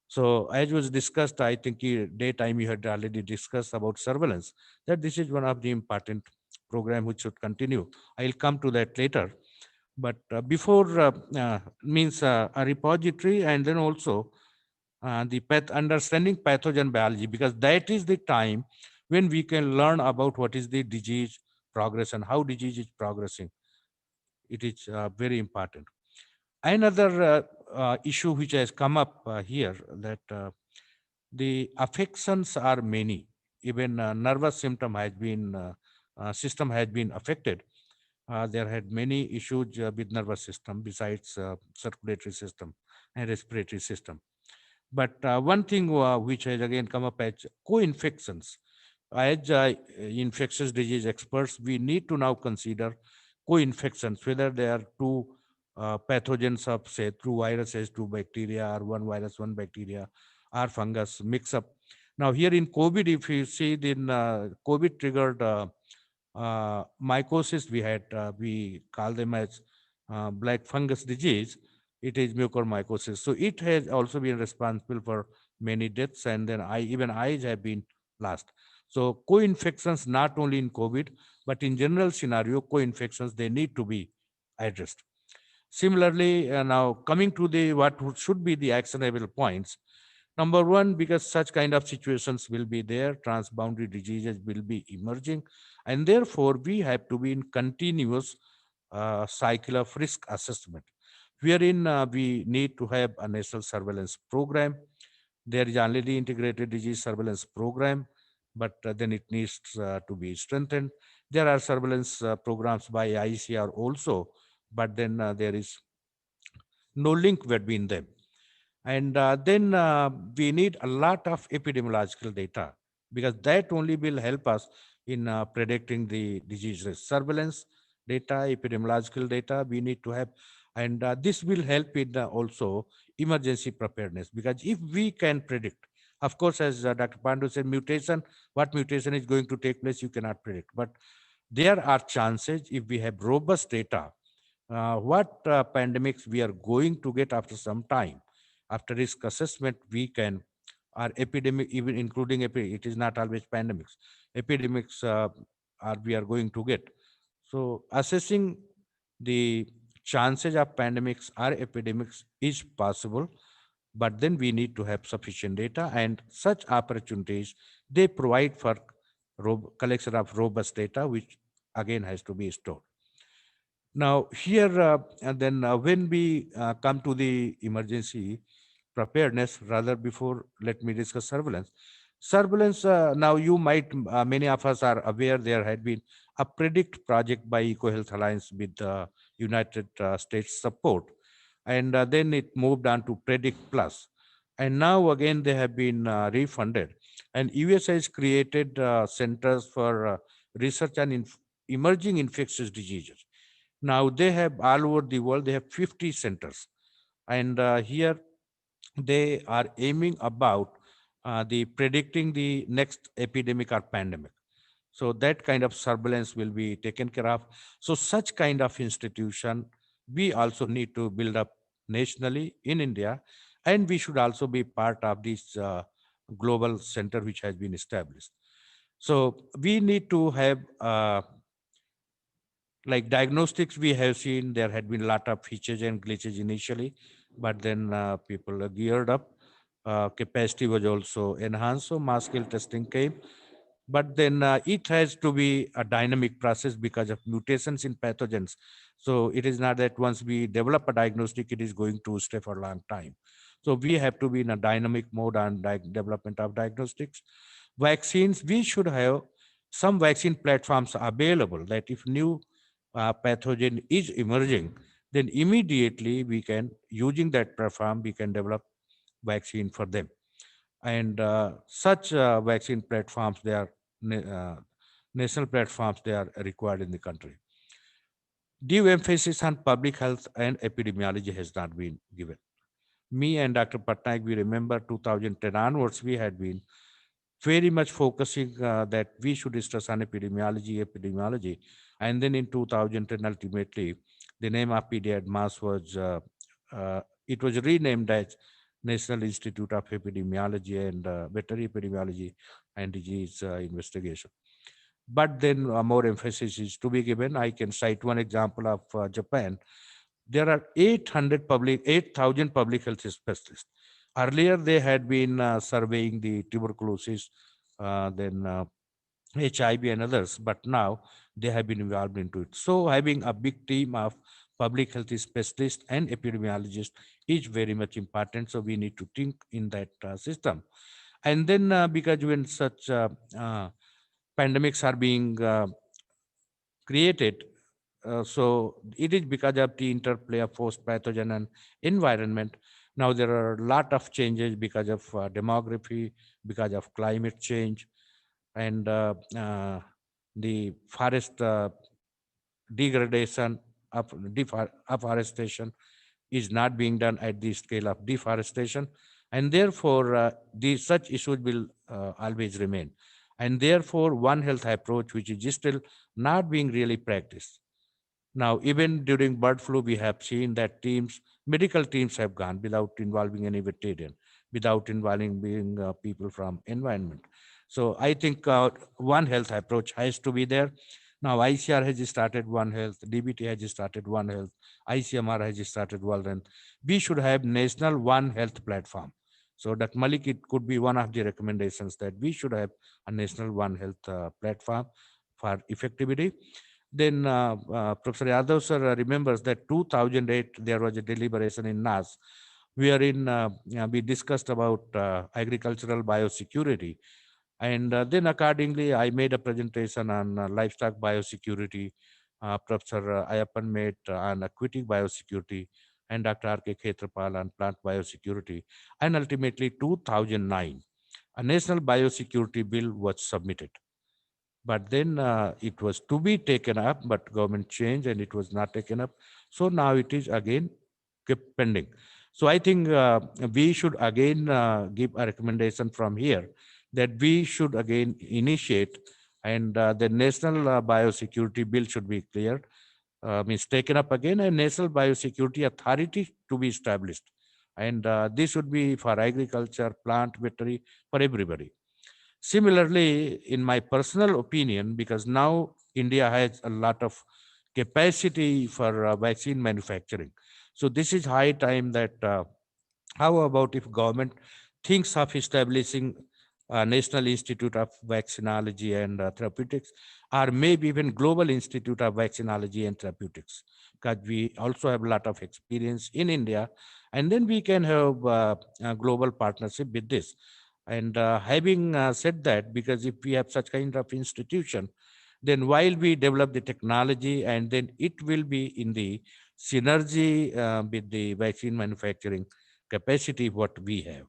So as was discussed, I think daytime you had already discussed about surveillance, that this is one of the important program which should continue. I'll come to that later. But before means a repository, and then also the understanding pathogen biology, because that is the time when we can learn about what is the disease progress and how disease is progressing. It is very important. Another issue which has come up here, that the affections are many. Even nervous system has been affected. There had many issues with nervous system besides circulatory system and respiratory system. But one thing which has again come up as co-infections. As infectious disease experts, we need to now consider co-infections, whether they are two pathogens of, say, two viruses, two bacteria, or one virus, one bacteria, or fungus mix up. Now here in COVID, if you see, in COVID triggered mycosis, we call them as black fungus disease. It is mucormycosis. So it has also been responsible for many deaths, and then even eyes have been lost. So co-infections, not only in COVID, but in general scenario, co-infections, they need to be addressed. Similarly, now coming to the what should be the actionable points. Number one, because such kind of situations will be there, transboundary diseases will be emerging, and therefore we have to be in continuous cycle of risk assessment, wherein we need to have a national surveillance program. There is already integrated disease surveillance program, but then it needs to be strengthened. There are surveillance programs by ICR also, but then there is no link between them. And then we need a lot of epidemiological data, because that only will help us in predicting the disease risk. Surveillance data, epidemiological data we need to have, and this will help in also emergency preparedness, because if we can predict, of course, as Dr. Pandu said, what mutation is going to take place, you cannot predict. But there are chances, if we have robust data, what pandemics we are going to get after some time. After risk assessment, we can, or epidemic, even including it is not always pandemics, epidemics we are going to get. So assessing the chances of pandemics or epidemics is possible, but then we need to have sufficient data, and such opportunities, they provide for collection of robust data, which again has to be stored. Now here, and then when we come to the emergency preparedness, rather before, let me discuss surveillance. Surveillance, now you might, many of us are aware, there had been a PREDICT project by EcoHealth Alliance with the United States support. And then it moved on to PREDICT Plus. And now again, they have been refunded. And US has created centers for research on emerging infectious diseases. Now they have all over the world, they have 50 centers. And here they are aiming about the predicting the next epidemic or pandemic. So that kind of surveillance will be taken care of. So such kind of institution, we also need to build up nationally in India, and we should also be part of this global center which has been established. So we need to have like diagnostics. We have seen there had been a lot of features and glitches initially, but then people are geared up. Capacity was also enhanced, so mass scale testing came. But then it has to be a dynamic process because of mutations in pathogens. So it is not that once we develop a diagnostic, it is going to stay for a long time. So we have to be in a dynamic mode on development of diagnostics. Vaccines, we should have some vaccine platforms available, that if new pathogen is emerging, then immediately we can, using that platform, we can develop vaccine for them. And such vaccine platforms, they are national platforms, they are required in the country. Due emphasis on public health and epidemiology has not been given. Me and Dr. Patnaik, we remember 2010 onwards, we had been very much focusing that we should stress on epidemiology. And then in 2010, ultimately, the name of PDADMAS was, it was renamed as National Institute of Epidemiology and Veterinary Epidemiology and Disease Investigation. But then more emphasis is to be given. I can cite one example of Japan. There are 8,000 public health specialists. Earlier, they had been surveying the tuberculosis, then HIV and others, but now they have been involved into it. So having a big team of public health specialists and epidemiologists is very much important. So we need to think in that system. And then because when such pandemics are being created, so it is because of the interplay of host pathogen and environment. Now there are a lot of changes because of demography, because of climate change, and the forest degradation of afforestation is not being done at the scale of deforestation, and therefore these such issues will always remain. And therefore one health approach which is still not being really practiced. Now, even during bird flu, we have seen that medical teams have gone without involving any veterinan, without involving people from environment. So I think one health approach has to be there. Now, ICR has started One Health, DBT has started One Health, ICMR has started One Health. We should have national One Health platform. So, Dr. Malik, it could be one of the recommendations that we should have a national One Health platform for effectivity. Then Professor Yadav sir remembers that 2008 there was a deliberation in NAS wherein we discussed about agricultural biosecurity, and then accordingly I made a presentation on livestock biosecurity. Professor Ayappan made on aquatic biosecurity, and Dr. R.K. Khetrapal on plant biosecurity, and ultimately 2009 a national biosecurity bill was submitted. But then it was to be taken up, but government changed and it was not taken up. So now it is again kept pending. So I think we should again give a recommendation from here that we should again initiate, and the national biosecurity bill should be cleared, means taken up again, a national biosecurity authority to be established. And this would be for agriculture, plant, veterinary, for everybody. Similarly, in my personal opinion, because now India has a lot of capacity for vaccine manufacturing. So this is high time that how about if government thinks of establishing a National Institute of Vaccinology and Therapeutics, or maybe even Global Institute of Vaccinology and Therapeutics, because we also have a lot of experience in India, and then we can have a global partnership with this. And having said that, because if we have such kind of institution, then while we develop the technology, and then it will be in the synergy with the vaccine manufacturing capacity what we have.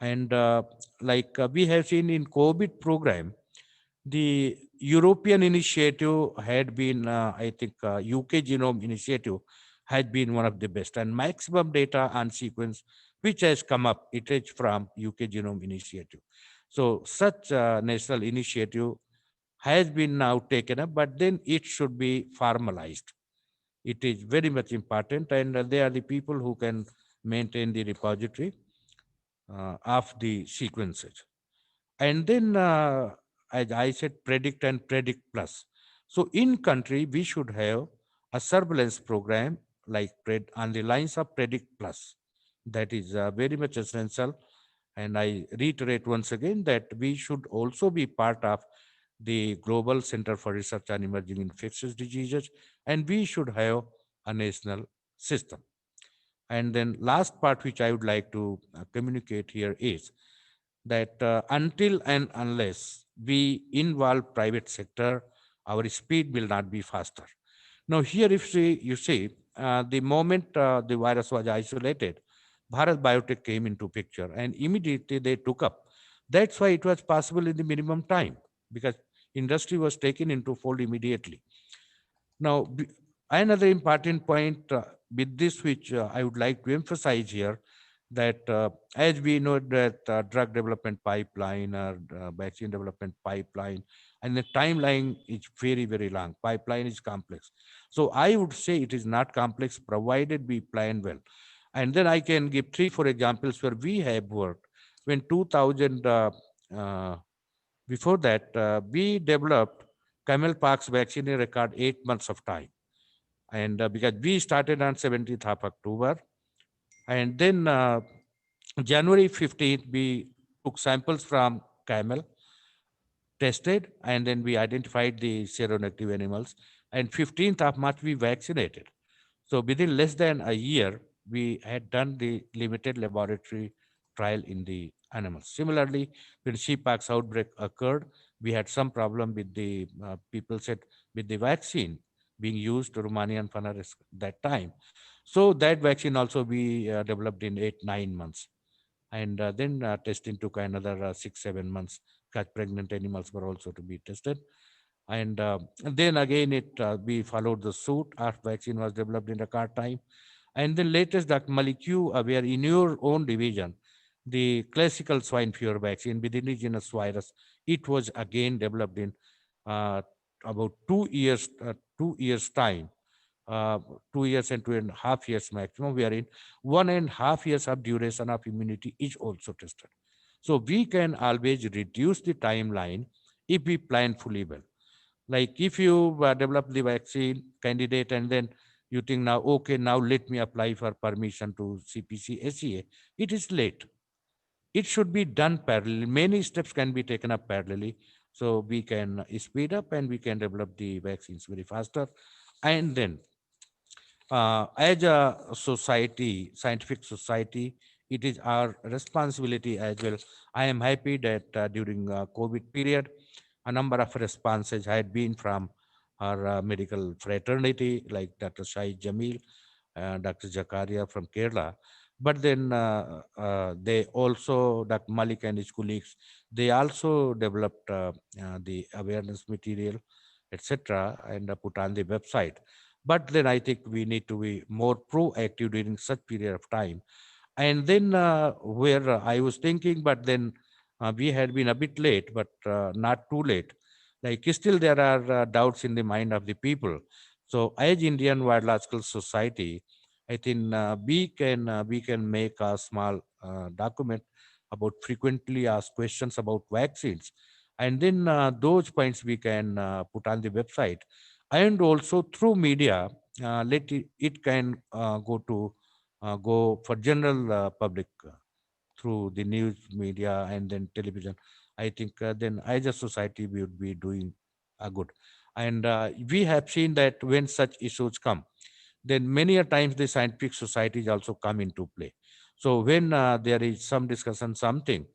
And we have seen in COVID program, the European initiative had been, I think, UK Genome Initiative had been one of the best, and maximum data on sequence which has come up, it is from UK Genome Initiative. So such national initiative has been now taken up, but then it should be formalized. It is very much important, and they are the people who can maintain the repository of the sequences. And then, as I said, predict and predict plus. So in country, we should have a surveillance program like on the lines of predict plus. That is very much essential. And I reiterate once again that we should also be part of the Global Center for Research on Emerging Infectious Diseases, and we should have a national system. And then last part which I would like to communicate here is that until and unless we involve private sector, our speed will not be faster. Now here, if you see, the moment the virus was isolated, Bharat Biotech came into picture and immediately they took up. That's why it was possible in the minimum time, because industry was taken into fold immediately. Now, another important point with this, which I would like to emphasize here, that as we know that drug development pipeline or vaccine development pipeline, and the timeline is very, very long. Pipeline is complex. So I would say it is not complex provided we plan well. And then I can give 3-4 examples where we have worked. When 2000, before that, we developed Camelpox vaccine in record 8 months of time. And because we started on 17th of October, and then January 15th, we took samples from camel. tested, and then we identified the seronegative animals, and 15th of March we vaccinated. So within less than a year, we had done the limited laboratory trial in the animals. Similarly, when sheeppox outbreak occurred, we had some problem with the people said with the vaccine being used, Romanian Fanaris that time. So that vaccine also we developed in 8-9 months, and then testing took another 6-7 months. Cat pregnant animals were also to be tested, and then again we followed the suit. Our vaccine was developed in record time, and then latest, Dr. Malik, you were in your own division, the classical swine fever vaccine with indigenous virus. It was again developed in uh, about 2 years, 2 years time, uh, 2 years and 2.5 years maximum, wherein 1.5 years of duration of immunity is also tested. So we can always reduce the timeline if we plan fully well. Like if you develop the vaccine candidate and then you think now, okay, now let me apply for permission to CPC, SEA, it is late. It should be done parallelly. Many steps can be taken up parallelly. So we can speed up and we can develop the vaccines very faster. And then as a society, scientific society, it is our responsibility as well. I am happy that during COVID period, a number of responses had been from our medical fraternity, like Dr. Shahid Jamil, Dr. Zakaria from Kerala. But then they also, Dr. Malik and his colleagues, they also developed the awareness material, etc., and put on the website. But then I think we need to be more proactive during such period of time. And then where I was thinking, but then we had been a bit late, but not too late. Like still there are doubts in the mind of the people. So as Indian Biological Society, I think we can make a small document about frequently asked questions about vaccines, and then those points we can put on the website, and also through media. It can go for general public through the news media and then television. I think then as a society we would be doing good. And we have seen that when such issues come, then many a times the scientific societies also come into play. So when there is some discussion, something,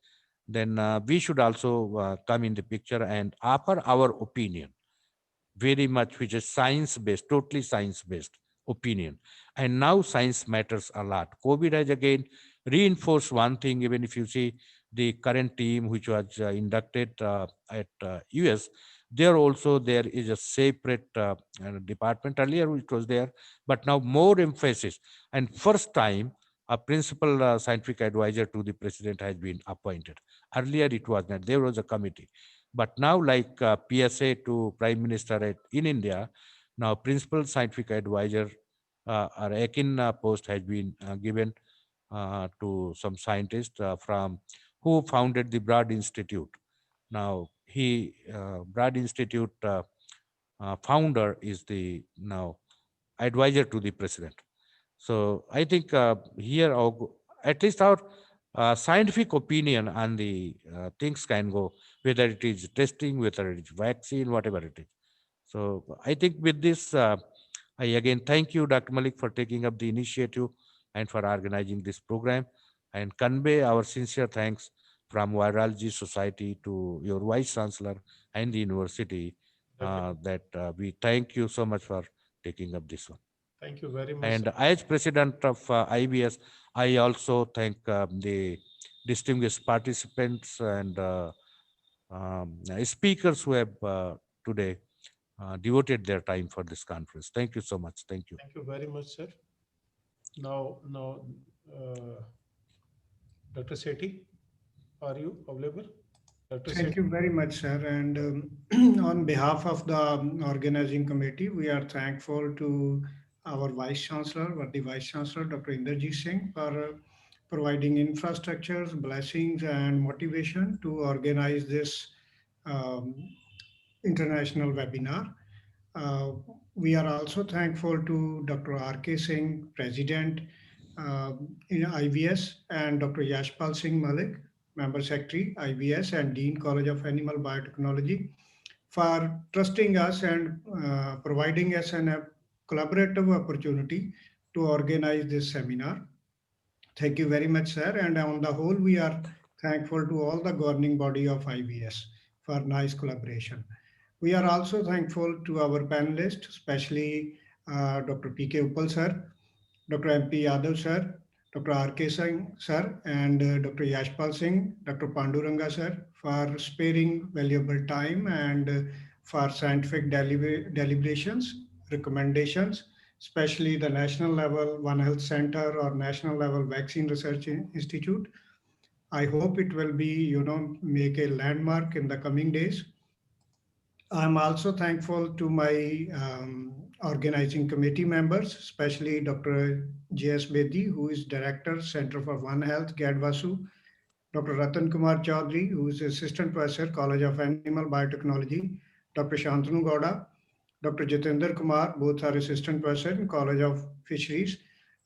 then we should also come in the picture and offer our opinion, very much which is science based, totally science based opinion. And now science matters a lot. COVID has again reinforced one thing. Even if you see the current team which was inducted at US, there is a separate department. Earlier which was there, but now more emphasis, and first time a principal scientific advisor to the president has been appointed. Earlier it was not, there was a committee. But now, like PSA to Prime Minister in India, now Principal Scientific Advisor or Akin post has been given to some scientist from who founded the Broad Institute. Now, Broad Institute founder is the now advisor to the president. So I think here, at least our scientific opinion on the things can go, whether it is testing, whether it is vaccine, whatever it is. So I think with this, I again thank you, Dr. Malik, for taking up the initiative and for organizing this program, and convey our sincere thanks from Virology Society to your Vice Chancellor and the university, that we thank you so much for taking up this one. Thank you very much. And Sir. as president of IBS, I also thank the distinguished participants and speakers who have today devoted their time for this conference. Thank you so much. Thank you. Thank you very much, sir. Now, Dr. Sethi, are you available? Dr. Thank Sethi? you very much, sir. And on behalf of the organizing committee, we are thankful to our Vice Chancellor, the Vice Chancellor, Dr. Inderjit Singh, for providing infrastructures, blessings, and motivation to organize this um, international webinar. We are also thankful to Dr. R.K. Singh, President in IVS, and Dr. Yashpal Singh Malik, Member Secretary, IBS, and Dean College of Animal Biotechnology for trusting us and providing us a collaborative opportunity to organize this seminar. Thank you very much, sir. And on the whole, we are thankful to all the governing body of IBS for nice collaboration. We are also thankful to our panelists, especially Dr. P.K. Uppal, sir, Dr. M.P. Yadav, sir, Dr. R.K. Singh, sir, and Dr. Yashpal Singh, Dr. Panduranga, sir, for sparing valuable time and for scientific deliberations, recommendations, especially the national level One Health Center or national level Vaccine Research Institute. I hope it will be, make a landmark in the coming days. I'm also thankful to my organizing committee members, especially Dr. J.S. Bedi, who is Director, Center for One Health, Gadwasu, Dr. Ratan Kumar Chaudhary, who is Assistant Professor, College of Animal Biotechnology, Dr. Shantanu Gowda, Dr. Jitendra Kumar, both are Assistant Professor in College of Fisheries.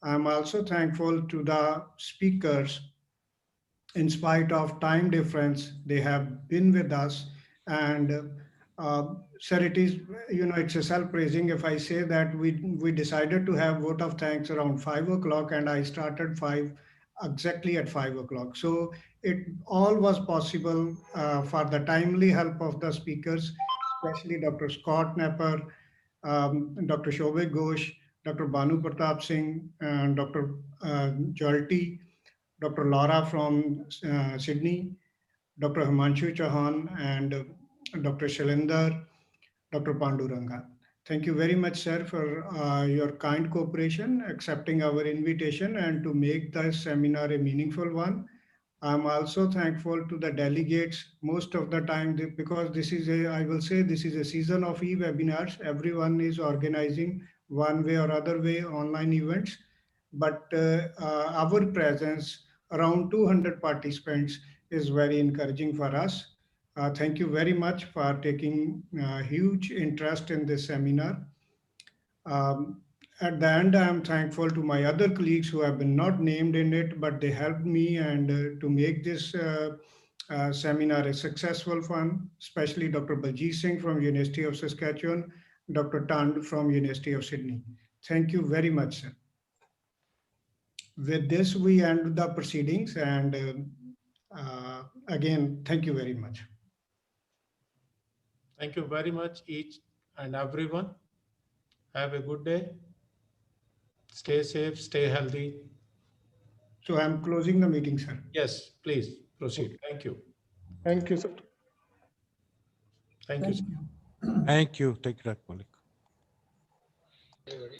I'm also thankful to the speakers. In spite of time difference, they have been with us. And sir, it is, it's a self-praising if I say that we decided to have vote of thanks around 5 o'clock and I started exactly at 5 o'clock. So it all was possible for the timely help of the speakers, especially Dr. Scott Napper, Dr. Shobhit Ghosh, Dr. Banu Pratap Singh, and Dr. Jalti, Dr. Laura from Sydney, Dr. Himanshu Chauhan, and Dr. Shailendra, Dr. Panduranga. Thank you very much, sir, for your kind cooperation, accepting our invitation, and to make this seminar a meaningful one. I'm also thankful to the delegates most of the time because this is I will say this is a season of e-webinars. Everyone is organizing one way or other way online events, but our presence around 200 participants is very encouraging for us. Thank you very much for taking huge interest in this seminar. At the end, I'm thankful to my other colleagues who have been not named in it, but they helped me and to make this seminar a successful one, especially Dr. Baljeet Singh from University of Saskatchewan, Dr. Tand from University of Sydney. Thank you very much, sir. With this, we end the proceedings and again, thank you very much. Thank you very much, each and everyone. Have a good day. Stay safe, stay healthy. So I'm closing the meeting, sir. Yes, please proceed. Thank you. Thank you, sir. Thank you. Thank Sir. you. Thank you. Take care, Malik. Everybody.